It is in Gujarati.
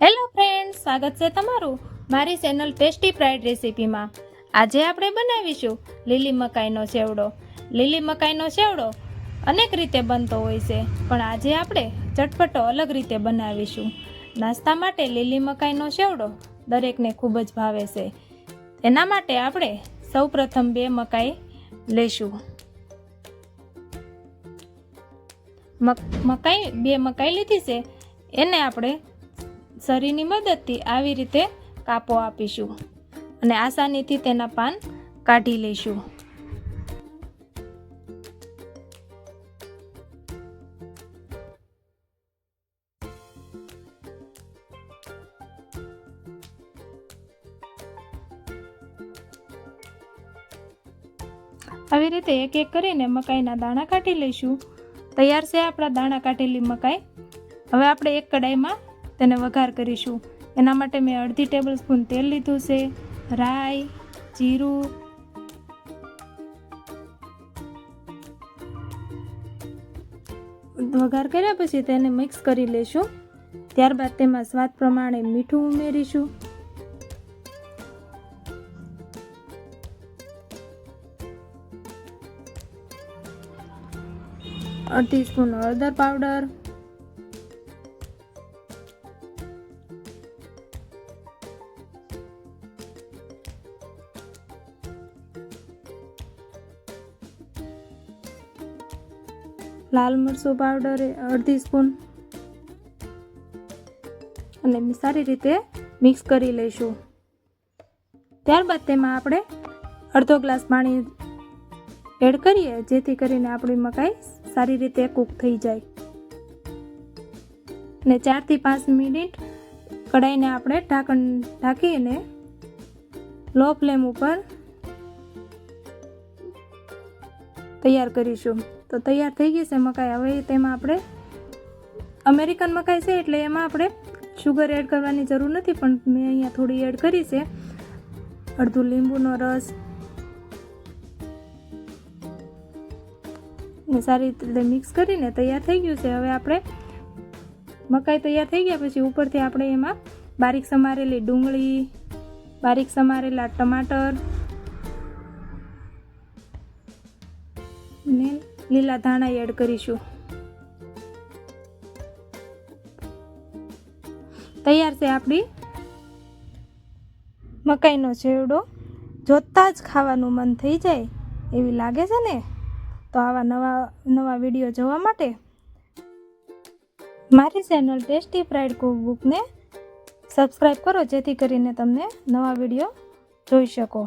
હેલો ફ્રેન્ડ્સ, સ્વાગત છે તમારું મારી ચેનલ ટેસ્ટી ફ્રાઈડ રેસીપીમાં। આજે આપણે બનાવીશું લીલી મકાઈનો ચેવડો। લીલી મકાઈનો ચેવડો અનેક રીતે બનતો હોય છે, પણ આજે આપણે ચટપટો અલગ રીતે બનાવીશું। નાસ્તા માટે લીલી મકાઈનો ચેવડો દરેકને ખૂબ જ ભાવે છે। એના માટે આપણે સૌપ્રથમ 2 મકાઈ લઈશું। બે મકાઈ લીધી છે, એને આપણે સરીની મદદથી આવી રીતે કાપો આપીશું અને આસાનીથી તેના પાન કાઢી લઈશું। આવી રીતે એક એક કરીને મકાઈના દાણા કાઢી લઈશું। તૈયાર છે આપણા દાણા કાઢેલી મકાઈ। હવે આપણે એક કડાઈમાં તેને વઘાર કરીશું। એના માટે મેં અડધી ટેબલ સ્પૂન તેલ લીધું છે, રાઈ, જીરું, વઘાર કર્યા પછી તેને મિક્સ કરી લઈશું। ત્યારબાદ તેમાં સ્વાદ પ્રમાણે મીઠું ઉમેરીશું, અડધી સ્પૂન હળદર પાવડર, લાલ મરચું પાવડર અડધી સ્પૂન અને સારી રીતે મિક્સ કરી લઈશું। ત્યારબાદ તેમાં આપણે અડધો ગ્લાસ પાણી એડ કરીએ, જેથી કરીને આપણી મકાઈ સારી રીતે કૂક થઈ જાય અને 4 થી 5 મિનિટ કઢાઈને આપણે ઢાંકીને લો ફ્લેમ ઉપર તૈયાર કરીશું। તો તૈયાર થઈ ગઈ છે મકાઈ। હવે તેમાં આપણે અમેરિકન મકાઈ છે એટલે એમાં આપણે શુગર એડ કરવાની જરૂર નથી, પણ મેં અહીંયા થોડી એડ કરી છે। અડધું લીંબુનો રસ સારી રીતે મિક્સ કરીને તૈયાર થઈ ગયું છે। હવે આપણે મકાઈ તૈયાર થઈ ગયા પછી ઉપરથી આપણે એમાં બારીક સમારેલી ડુંગળી, બારીક સમારેલા ટમાટર ને લીલા ધાણા એડ કરીશું। તૈયાર છે આપણી મકાઈનો ચેવડો। જોતા જ ખાવાનું મન થઈ જાય એવી લાગે છે ને। તો આવા નવા વિડીયો જોવા માટે મારી ચેનલ ટેસ્ટી ફ્રાઈડ કુકબુકને સબસ્ક્રાઈબ કરો, જેથી કરીને તમને નવા વિડીયો જોઈ શકો।